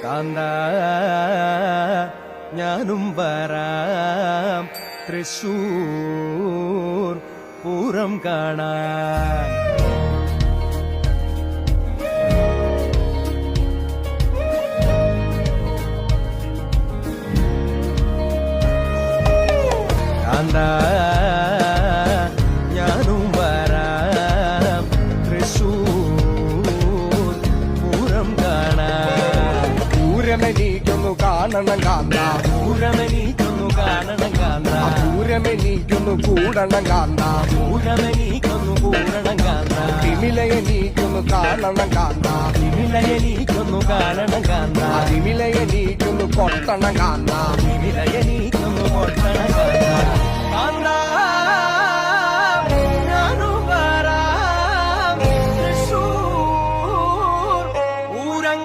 കാന്ത ഞാനും വരാം തൃശൂർ പൂരം കാണാൻ. കാന്ത ഞാനും വരാം തൃശൂർ പൂരം കാണാൻ. പൂരമെനിക്കൊന്നു കാണണം കാന്ത, പൂരമെനിക്കൊന്നു കാണണം കാന്ത, പൂരമെനിക്കൊന്നു കൂടണം കാന്ത, പൂരമെനിക്കൊന്നു കൂടണം കാന്ത, തിമിലയെനിക്കൊന്നു കാണണം കാന്ത, തിമിലയെനിക്കൊന്നു കാണണം കാന്ത, തിമിലയെനിക്കൊന്നു കൊട്ടണം കാന്ത, തിമിലയെനിക്കൊന്നു കൊട്ടണം കാന്ത.